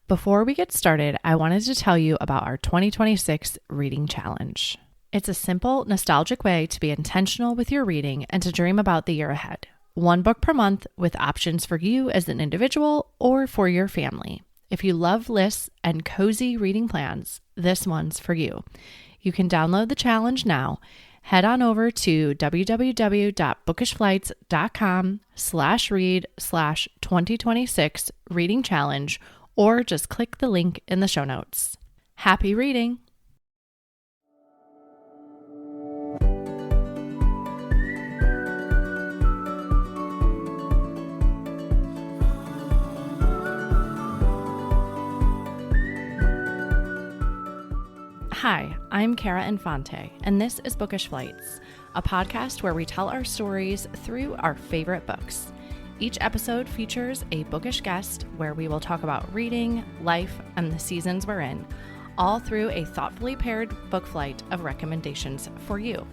Before we get started, I wanted to tell you about our 2026 reading challenge. It's a simple, nostalgic way to be intentional with your reading and to dream about the year ahead. One book per month with options for you as an individual or for your family. If you love lists and cozy reading plans, this one's for you. You can download the challenge now. Head on over to www.bookishflights.com/read/2026 reading challenge, or just click the link in the show notes. Happy reading! Hi, I'm Cara Infante, and this is Bookish Flights, a podcast where we tell our stories through our favorite books. Each episode features a bookish guest where we will talk about reading, life, and the seasons we're in, all through a thoughtfully paired book flight of recommendations for you.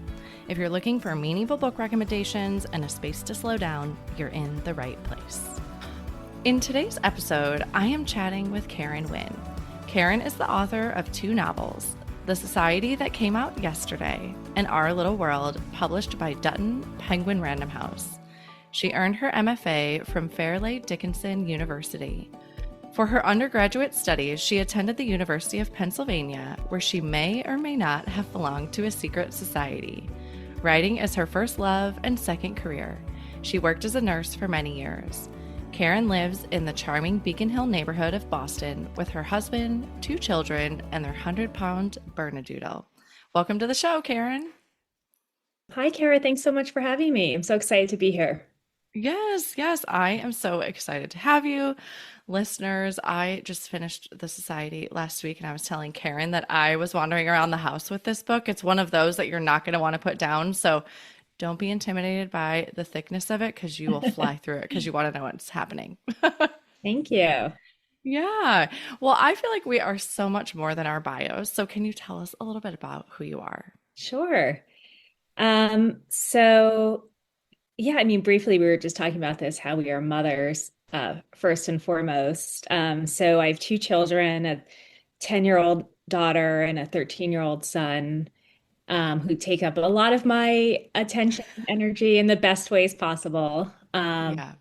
If you're looking for meaningful book recommendations and a space to slow down, you're in the right place. In today's episode, I am chatting with Karen Winn. Karen is the author of two novels, The Society That Came Out Yesterday and Our Little World, published by Dutton Penguin Random House. She earned her MFA from Fairleigh Dickinson University. For her undergraduate studies, she attended the University of Pennsylvania, where she may or may not have belonged to a secret society. Writing is her first love and second career. She worked as a nurse for many years. Karen lives in the charming Beacon Hill neighborhood of Boston with her husband, two children, and their 100-pound Bernedoodle. Welcome to the show, Karen. Hi, Kara. Thanks so much for having me. I'm so excited to be here. Yes, I am so excited to have you. Listeners, I just finished The Society last week, and I was telling Karen that I was wandering around the house with this book. It's one of those that you're not going to want to put down, so don't be intimidated by the thickness of it because you will fly through it because you want to know what's happening. Thank you. Yeah. Well, I feel like we are so much more than our bios. So can you tell us a little bit about who you are? Sure. So yeah, I mean, briefly, we were just talking about this, how we are mothers, first and foremost. So I have two children, a 10-year-old daughter and a 13-year-old son, who take up a lot of my attention, energy in the best ways possible. Yeah.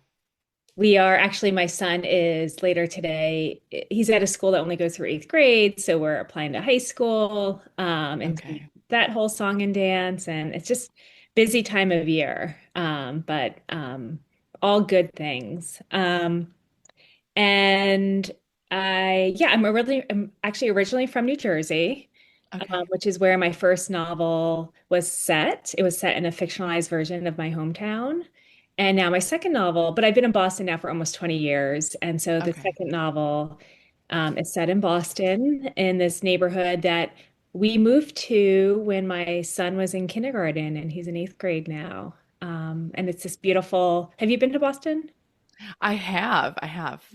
We are actually, my son is later today. He's at a school that only goes through eighth grade. So we're applying to high school, and Okay. that whole song and dance. And it's just busy time of year, but all good things. And I'm actually originally from New Jersey, Okay. which is where my first novel was set. It was set in a fictionalized version of my hometown. And now my second novel, but I've been in Boston now for almost 20 years. And so the Okay. second novel is set in Boston in this neighborhood that we moved to when my son was in kindergarten and he's in eighth grade now. And it's this beautiful. Have you been to Boston? I have,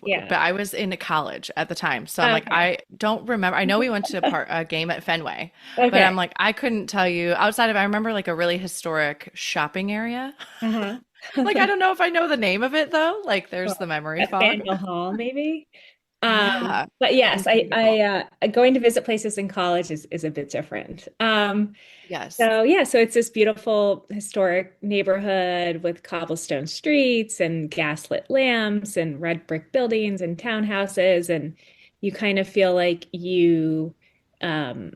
Yeah. but I was in college at the time, so I'm like, Okay. I don't remember. I know we went to a game at Fenway, but Okay. I'm like, I couldn't tell you outside of. I remember like a really historic shopping area. Uh-huh. Like, I don't know if I know the name of it though. Like, there's the Cool. memory At fog. Faneuil Hall, maybe. Yeah, But it yes, was beautiful. going to visit places in college is a bit different. Yes. So yeah, so it's this beautiful historic neighborhood with cobblestone streets and gaslit lamps and red brick buildings and townhouses, and you kind of feel like you um,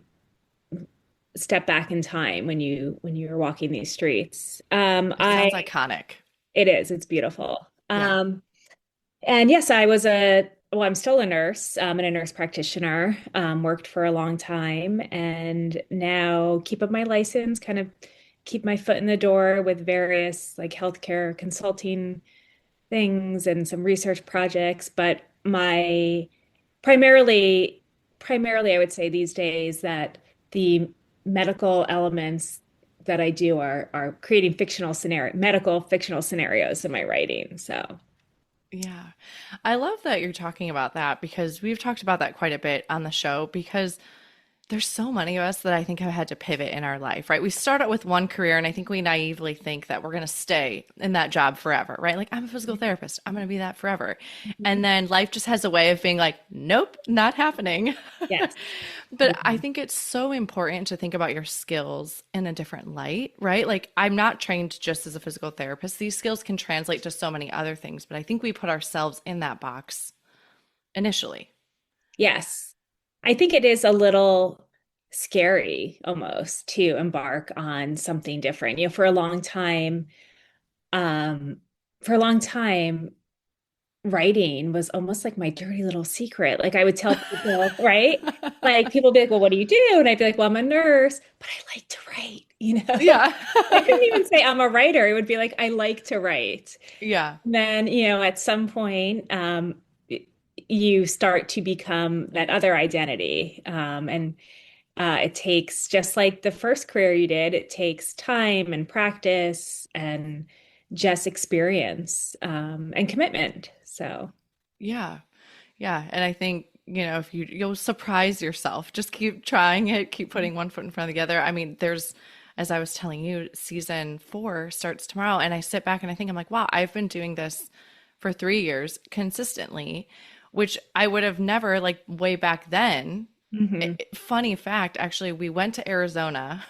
step back in time when you're walking these streets. It sounds iconic. It's beautiful. Yeah. And yes, I'm still a nurse. I'm a nurse practitioner, worked for a long time and now keep up my license, kind of keep my foot in the door with various like healthcare consulting things and some research projects. But my primarily, primarily, I would say these days that the medical elements that I do are creating medical fictional scenarios in my writing. So. Yeah. I love that you're talking about that because we've talked about that quite a bit on the show because There's so many of us that I think have had to pivot in our life, right? We start out with one career, and I think we naively think that we're going to stay in that job forever, right? Like, I'm a physical therapist, I'm going to be that forever. And Mhm. then life just has a way of being like, nope, not happening. Yes. But I think it's so important to think about your skills in a different light, right? Like, I'm not trained just as a physical therapist. These skills can translate to so many other things, but I think we put ourselves in that box initially. Yes. I think it is a little scary almost to embark on something different. For a long time, um, for a long time, writing was almost like my dirty little secret. Like I would tell people, right? Like people would be like, well, what do you do? And I'd be like, well, I'm a nurse, but I like to write. Yeah. I couldn't even say I'm a writer. It would be like, I like to write. Yeah. And then, at some point, you start to become that other identity. And it takes, just like the first career you did, it takes time and practice and just experience and commitment. So, Yeah. Yeah. And I think, if you'll surprise yourself, just keep trying it, keep putting one foot in front of the other. I mean, as I was telling you, season 4 starts tomorrow. And I sit back and I think, I'm like, wow, I've been doing this for 3 years consistently, which I would have never, like, way back then. mhm. Funny fact, actually, we went to Arizona,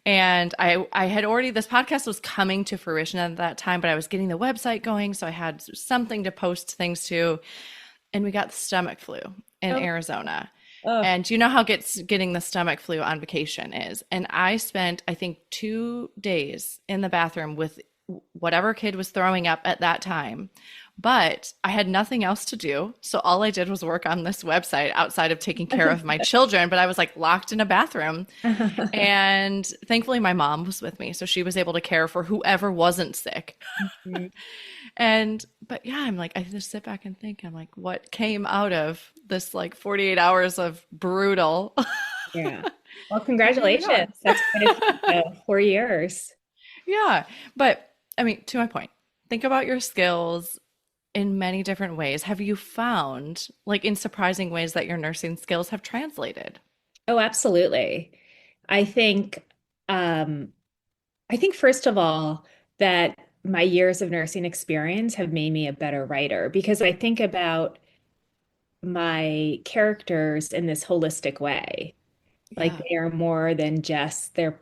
and I had already, this podcast was coming to fruition at that time, but I was getting the website going. So I had something to post things to. And we got the stomach flu in Oh, Arizona. oh, And you know how getting the stomach flu on vacation is. And I spent, I think, 2 days in the bathroom with whatever kid was throwing up at that time. But I had nothing else to do. So all I did was work on this website outside of taking care of my children. But I was like locked in a bathroom. And thankfully, my mom was with me. So she was able to care for whoever wasn't sick. Mhm. But yeah, I'm like, I just sit back and think, I'm like, what came out of this, like, 48 hours of brutal? Yeah. Well, And here we are. congratulations. That's quite a feat, 4 years. Yeah. But I mean, to my point, think about your skills in many different ways. Have you found, like, in surprising ways, that your nursing skills have translated? Oh, absolutely. I think, um, I think first of all, that my years of nursing experience have made me a better writer because I think about my characters in this holistic way. Like Yeah. they are more than just their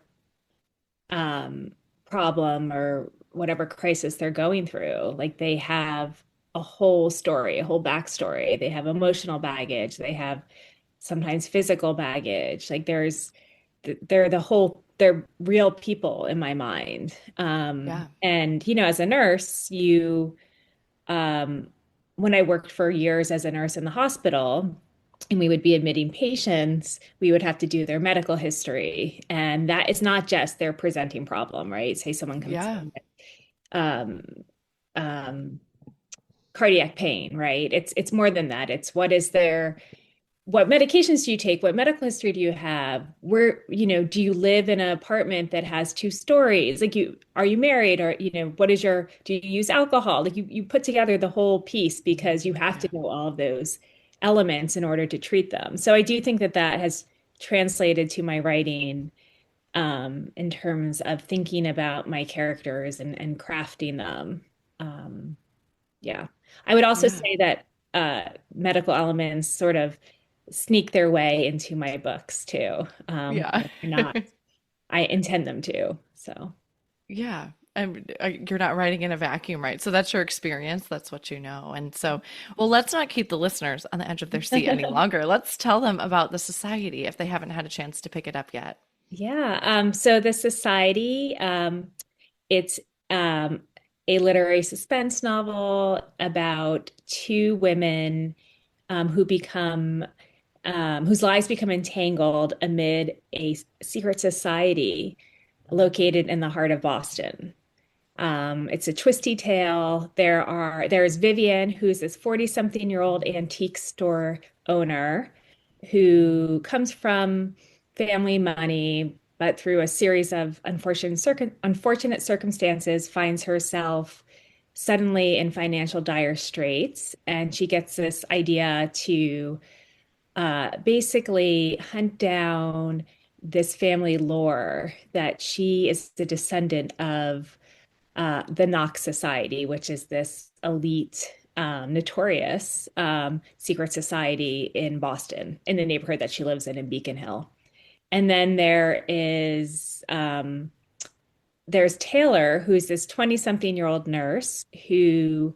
um, problem or whatever crisis they're going through. Like they have a whole story, a whole backstory. They have emotional baggage. They have sometimes physical baggage. Like they're they're real people in my mind. Yeah. And as a nurse, um, when I worked for years as a nurse in the hospital, and we would be admitting patients, we would have to do their medical history. And that is not just their presenting problem, right? Say someone comes Yeah. in with um, um, cardiac pain, right? It's more than that. It's what medications do you take? What medical history do you have? Do you live in an apartment that has 2 stories? Like are you married or, do you use alcohol? Like you put together the whole piece because you have Yeah. to know all of those elements in order to treat them. So I do think that that has translated to my writing, in terms of thinking about my characters and crafting them. Um, yeah. I would also Yeah. say that medical elements sort of sneak their way into my books too. Yeah. They're not, I intend them to. So, Yeah. And you're not writing in a vacuum, right? So that's your experience. That's what you know. And so, well, let's not keep the listeners on the edge of their seat any longer. Let's tell them about the society if they haven't had a chance to pick it up yet. yeah. So the Society, it's a literary suspense novel about 2 women who become whose lives become entangled amid a secret society located in the heart of Boston. It's a twisty tale. There's Vivian, who's this 40-something-year-old antique store owner who comes from family money, but through a series of unfortunate circumstances, finds herself suddenly in financial dire straits. And she gets this idea to basically hunt down this family lore that she is the descendant of the Knox Society, which is this elite, notorious secret society in Boston, in the neighborhood that she lives in Beacon Hill. And then there's Taylor, who's this 20-something-year-old nurse who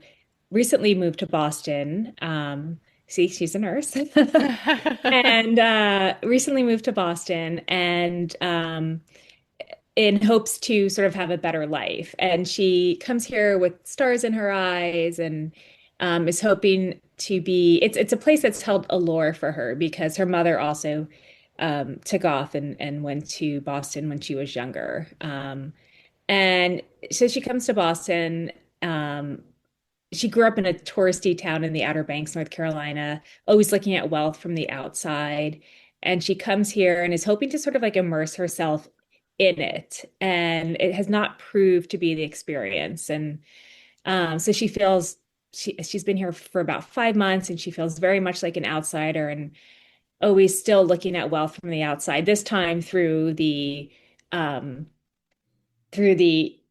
recently moved to Boston. See, she's a nurse. And recently moved to Boston and in hopes to sort of have a better life. And she comes here with stars in her eyes and is hoping to be, it's a place that's held allure for her because her mother also took off and went to Boston when she was younger. And so she comes to Boston. She grew up in a touristy town in the Outer Banks, North Carolina, always looking at wealth from the outside. And she comes here and is hoping to sort of like immerse herself in it. And it has not proved to be the experience. And so she feels she's been here for about 5 months and she feels very much like an outsider and always still looking at wealth from the outside, this time through the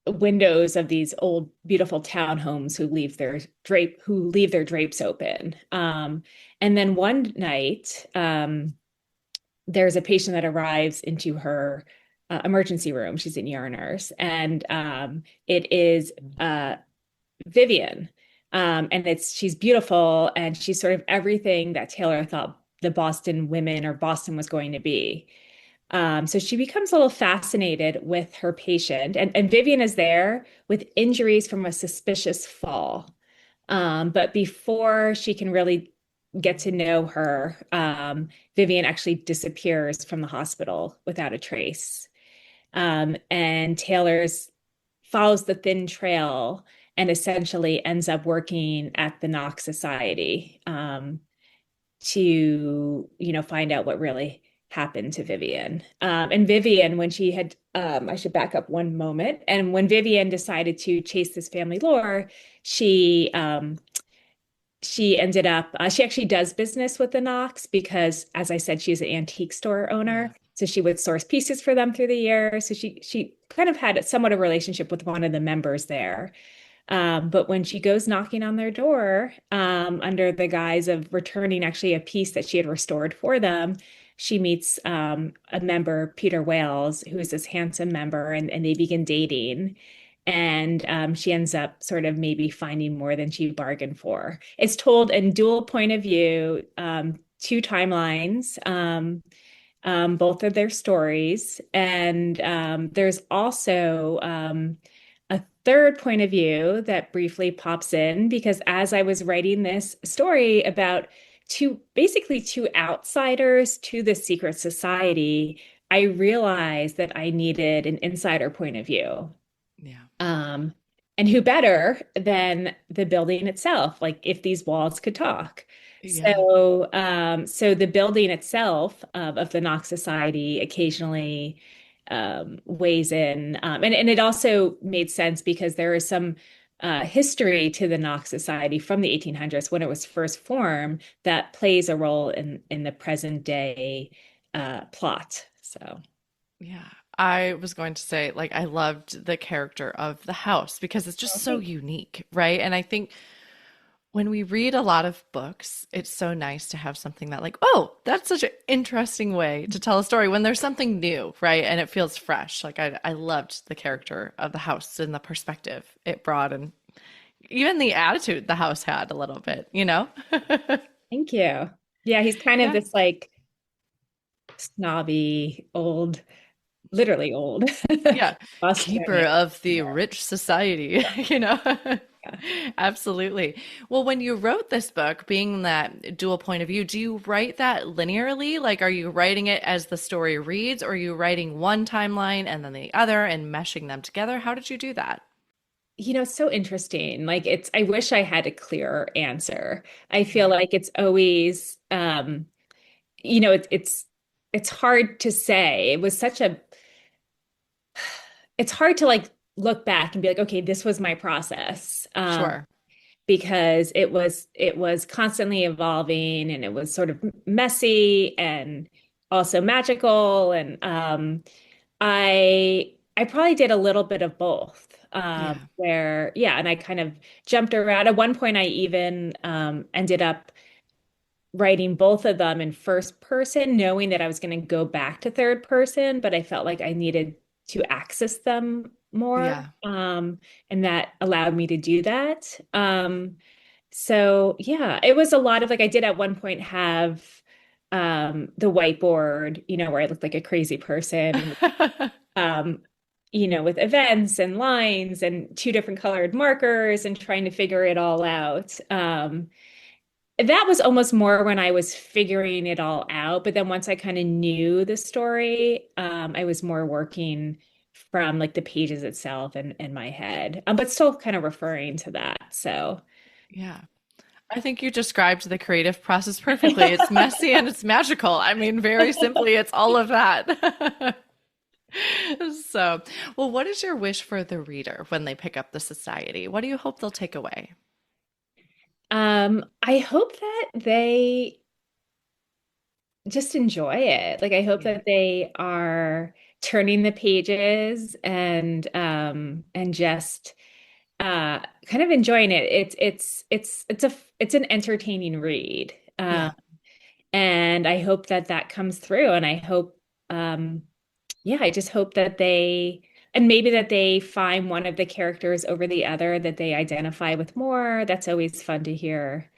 windows of these old beautiful townhomes who leave their drapes open. And then one night, there's a patient that arrives into her emergency room. She's an ER nurse, and it is Vivian. And she's beautiful, and she's sort of everything that Taylor thought the Boston women or Boston was going to be. So she becomes a little fascinated with her patient, and Vivian is there with injuries from a suspicious fall. But before she can really get to know her, Vivian actually disappears from the hospital without a trace. And Taylor's follows the thin trail and essentially ends up working at the Knox Society to, find out what really happened to Vivian. And Vivian, when she had, I should back up one moment. And when Vivian decided to chase this family lore, she she ended up, she actually does business with the Knox because, as I said, she's an antique store owner. Yeah. So she would source pieces for them through the year. So she kind of had somewhat a relationship with one of the members there. But when she goes knocking on their door, under the guise of returning actually a piece that she had restored for them, she meets a member, Peter Wales, who is this handsome member, and they begin dating. And she ends up sort of maybe finding more than she bargained for. It's told in dual point of view, two timelines, both of their stories. And there's also a third point of view that briefly pops in because as I was writing this story about basically two outsiders to the secret society, I realized that I needed an insider point of view. Yeah. And who better than the building itself? Like if these walls could talk. Yeah. So the building itself of the Knox Society occasionally weighs in, and it also made sense because there is some history to the Knox Society from the 1800s when it was first formed that plays a role in the present day plot. So. Yeah. I was going to say, like, I loved the character of the house because it's just so Okay. unique, right? And I think when we read a lot of books, it's so nice to have something that, like, oh, that's such an interesting way to tell a story when there's something new, right? And it feels fresh. Like, I loved the character of the house and the perspective it brought, and even the attitude the house had a little bit, you know? Thank you. Yeah, he's kind of Yeah. this like snobby, old, literally old Yeah. Keeper Bostonian. of the Yeah. rich society, you know? Yeah. Absolutely. Well, when you wrote this book, being that dual point of view, do you write that linearly? Like, are you writing it as the story reads, or are you writing one timeline and then the other and meshing them together? How did you do that? It's so interesting. Like I wish I had a clearer answer. I feel Yeah, like it's always, it's hard to say. It's hard to like look back and be like, okay, this was my process. sure. because it was constantly evolving, and it was sort of messy and also magical. And I probably did a little bit of both. Yeah. Where, yeah, and I kind of jumped around. At one point, I even ended up writing both of them in first person, knowing that I was going to go back to third person, but I felt like I needed to access them more. Yeah. And that allowed me to do that. So yeah, it was a lot of, like, I did at one point have the whiteboard, where I looked like a crazy person, um, with events and lines and two different colored markers and trying to figure it all out. That was almost more when I was figuring it all out. But then once I kind of knew the story, I was more working from like the pages itself and in my head, but still kind of referring to that. So Yeah. I think you described the creative process perfectly. It's messy and it's magical. I mean, very simply, it's all of that. So, well, what is your wish for the reader when they pick up the society? What do you hope they'll take away? I hope that they just enjoy it. Like, I hope Yeah. that they are turning the pages and just kind of enjoying it. It's an entertaining read. Yeah. And I hope that that comes through. And I hope, yeah, I just hope that and maybe that they find one of the characters over the other that they identify with more. That's always fun to hear.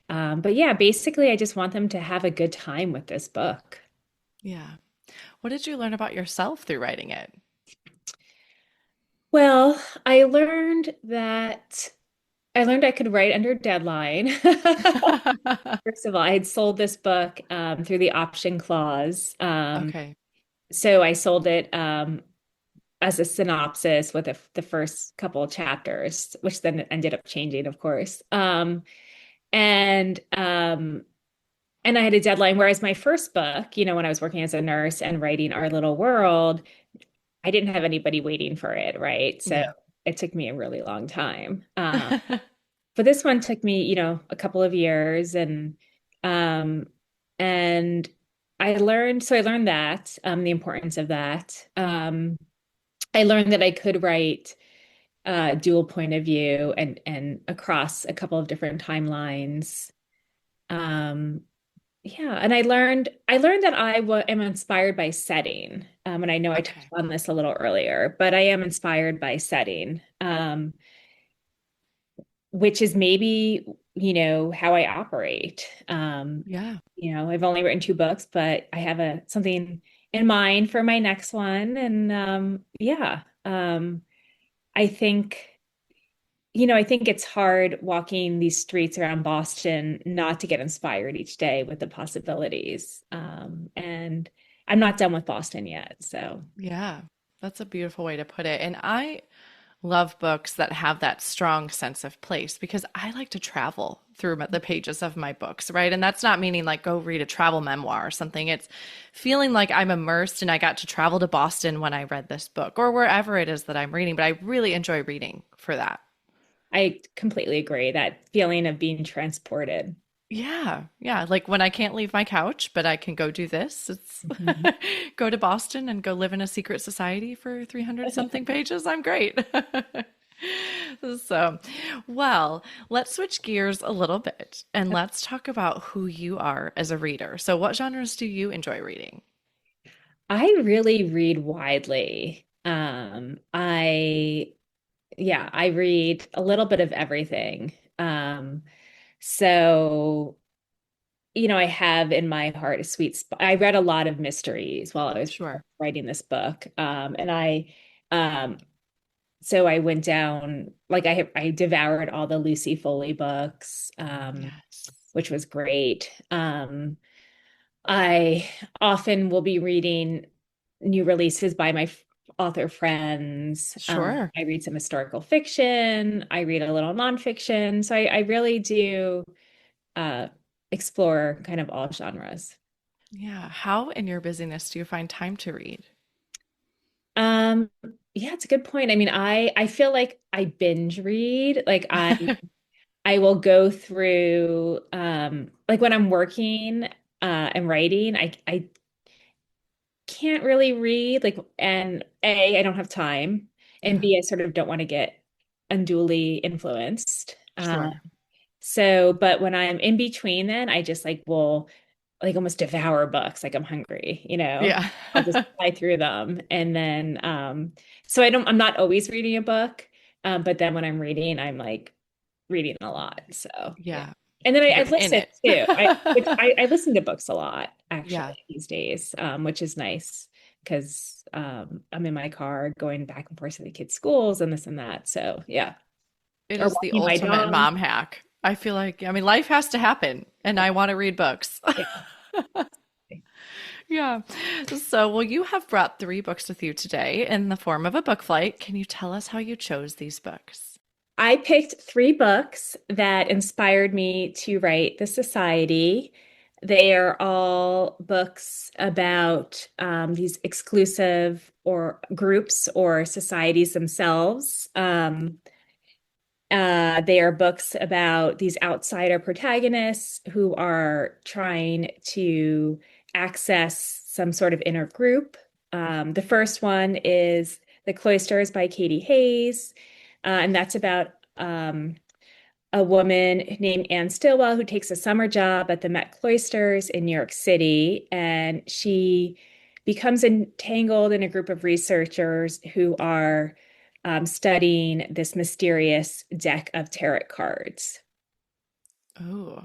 But yeah, basically, I just want them to have a good time with this book. Yeah. What did you learn about yourself through writing it? Well, I learned I could write under deadline. First of all, I had sold this book through the option clause. Okay. So I sold it as a synopsis with the first couple of chapters, which then ended up changing, of course. And and I had a deadline. Whereas my first book, when I was working as a nurse and writing Our Little World, I didn't have anybody waiting for it, right? So Yeah. it took me a really long time. But this one took me, a couple of years, um and I learned that the importance of that. I learned that I could write dual point of view and across a couple of different timelines. Um yeah, and I learned that am inspired by setting. And I know I touched Okay. on this a little earlier, but I am inspired by setting. Which is maybe, how I operate. Yeah. I've only written two books, but I have something in mind for my next one. And yeah, I think, I think it's hard walking these streets around Boston not to get inspired each day with the possibilities. And I'm not done with Boston yet. So Yeah. That's a beautiful way to put it. And I love books that have that strong sense of place because I like to travel through the pages of my books, right? And that's not meaning like go read a travel memoir or something. It's feeling like I'm immersed and I got to travel to Boston when I read this book or wherever it is that I'm reading, but I really enjoy reading for that. I completely agree, that feeling of being transported. Yeah, yeah. Like when I can't leave my couch, but I can go do this. It's Mhm. go to Boston and go live in a secret society for 300 something pages. I'm great. So, well, let's switch gears a little bit and let's talk about who you are as a reader. So, what genres do you enjoy reading? I really read widely. Yeah, I read a little bit of everything. So, I have in my heart a sweet spot. I read a lot of mysteries while I was Sure. writing this book. Um, so I went down, like, I devoured all the Lucy Foley books, Yes. which was great. I often will be reading new releases by my author friends. Sure. I read some historical fiction. I read a little nonfiction. So I really do uh, explore kind of all genres. Yeah. How in your busyness do you find time to read? Um, yeah, it's a good point. I mean, I feel like I binge read. Like, I will go through like when I'm working and writing, I can't really read like and A, I don't have time, and Yeah, B, I sort of don't want to get unduly influenced. sure. So, but when I'm in between, then I just like will like almost devour books like I'm hungry, you know. Yeah. I'll just fly through them. And then so I'm not always reading a book. But then when I'm reading, I'm like reading a lot. So yeah. Yeah. And then I You're in listen it. too. I listen to books a lot Yeah. actually these days, which is nice because I'm in my car going back and forth to the kids' schools and this and that. So yeah. It Or is the walking my ultimate dog. mom hack. I feel like, I mean, life has to happen, and I want to read books. Yeah. Yeah. So, well, you have brought three books with you today in the form of a book flight. Can you tell us how you chose these books? I picked three books that inspired me to write The Society. They are all books about these exclusive or groups or societies themselves. They are books about these outsider protagonists who are trying to access some sort of inner group. The first one is The Cloisters by Katie Hayes, and that's about a woman named Anne Stillwell who takes a summer job at the Met Cloisters in New York City, and she becomes entangled in a group of researchers who are studying this mysterious deck of tarot cards. Oh,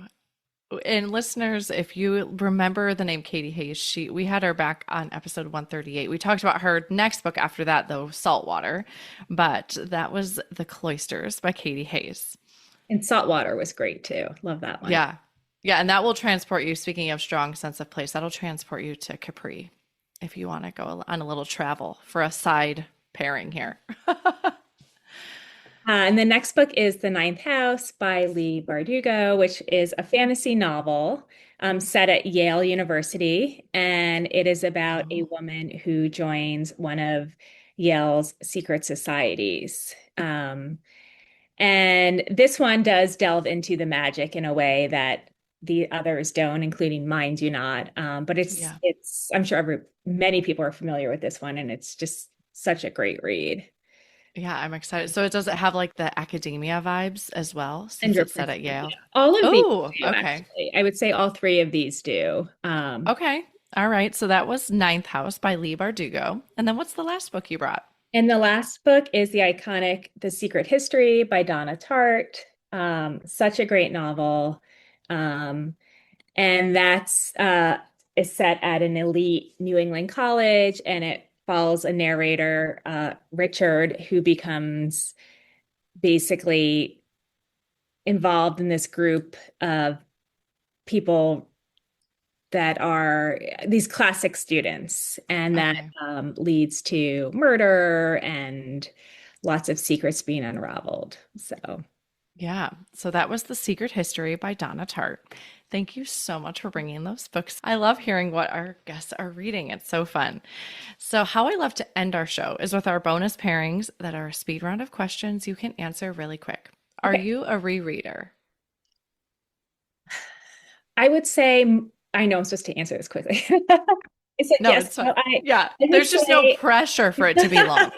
and listeners, if you remember the name Katie Hayes, we had her back on episode 138. We talked about her next book after that, though, Saltwater, but that was The Cloisters by Katie Hayes. And Saltwater was great too. Love that one. Yeah. Yeah, and that will transport you, speaking of strong sense of place, that'll transport you to Capri if you want to go on a little travel for a side pairing here. And the next book is The Ninth House by Lee Bardugo, which is a fantasy novel set at Yale University. And it is about a Oh, woman who joins one of Yale's secret societies. And this one does delve into the magic in a way that the others don't, including mine do not. But yeah. I'm sure many people are familiar with this one, and it's just such a great read. Yeah, I'm excited. So does it have like the academia vibes as well, since it's set 100%. at Yale? Yeah. All of these Oh, do, okay. actually. I would say all three of these do. Okay. All right. So that was Ninth House by Lee Bardugo. And then what's the last book you brought? And the last book is the iconic The Secret History by Donna Tartt. Such a great novel. Um, and that's is set at an elite New England college, and it follows a narrator, Richard, who becomes basically involved in this group of people that are these classic students, and that Okay. leads to murder and lots of secrets being unraveled. So, Yeah. So that was The Secret History by Donna Tartt. Thank you so much for bringing those books. I love hearing what our guests are reading. It's so fun. So, how I love to end our show is with our bonus pairings that are a speed round of questions you can answer really quick. Are okay, you a rereader? I would say I know I'm supposed to answer this quickly. I said No, yes. it's No, fine. Yeah. I would There's just no say pressure for it to be long.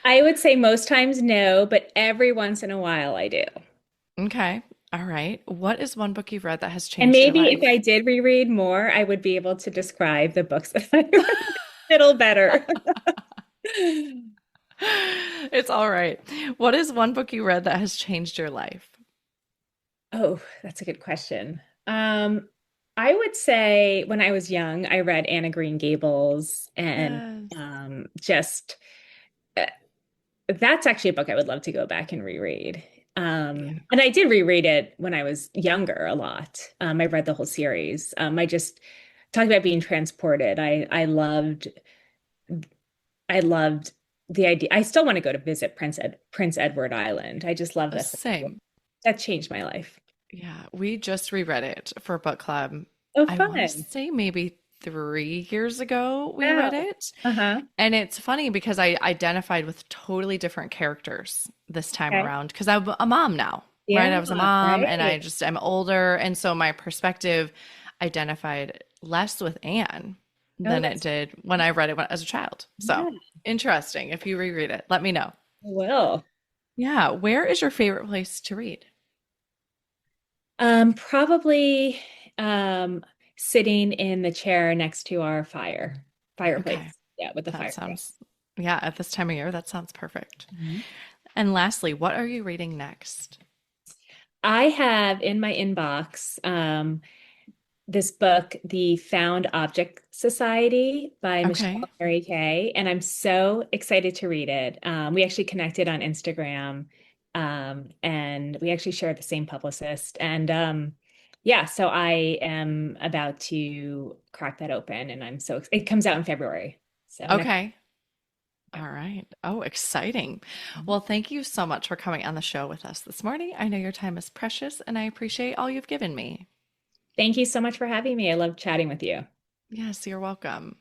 I would say most times no, but every once in a while I do. Okay. All right. What is one book you've read that has And changed your maybe if I life? did reread more, I would be able to describe the books that I read a little better. It's all right. What is one book you read that has changed your life? Oh, that's a good question. I would say when I was young, I read Anna Green Gables, and Yes. just uh, that's actually a book I would love to go back and reread. Yeah. And I did reread it when I was younger a lot. I read the whole series. I just talking about being transported. I loved the idea. I still want to go to visit Prince Edward Island. I just love this. Same. That changed my life. Yeah. We just reread it for book club. Oh, I want to fun. say maybe 3 years ago we read Wow. it. Uh-huh. And it's funny because I identified with totally different characters this time Okay. around because I'm a mom now. right? Yeah, I was a mom and right. I'm older. And so my perspective identified less with Anne Oh, than it that's did when I read it as a child. So yeah. interesting. If you reread it, let me know. Well, Yeah. Where is your favorite place to read? probably um sitting in the chair next to our Okay. fireplace. Yeah, with the That fireplace. sounds, yeah, at this time of year, that sounds perfect. Mhm. And lastly, what are you reading next? I have in my inbox this book, The Found Object Society by Okay. Michelle Mary Kay, and I'm so excited to read it. We actually connected on Instagram, and we actually share the same publicist. And yeah, so I am about to crack that open, and it comes out in February. So next, Okay. yeah. All right. Oh, exciting. Well, thank you so much for coming on the show with us this morning. I know your time is precious and I appreciate all you've given me. Thank you so much for having me. I love chatting with you. Yes, you're welcome.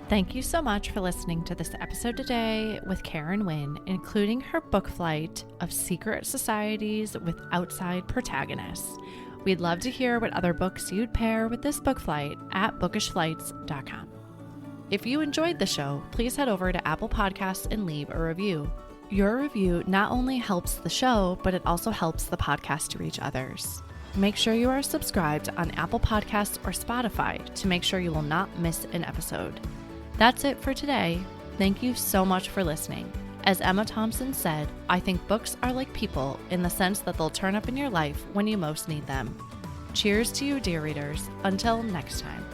Thank you so much for listening to this episode today with Karen Winn, including her book flight of secret societies with outside protagonists. We'd love to hear what other books you'd pair with this book flight at bookishflights.com. If you enjoyed the show, please head over to Apple Podcasts and leave a review. Your review not only helps the show, but it also helps the podcast to reach others. Make sure you are subscribed on Apple Podcasts or Spotify to make sure you will not miss an episode. That's it for today. Thank you so much for listening. As Emma Thompson said, I think books are like people in the sense that they'll turn up in your life when you most need them. Cheers to you, dear readers. Until next time.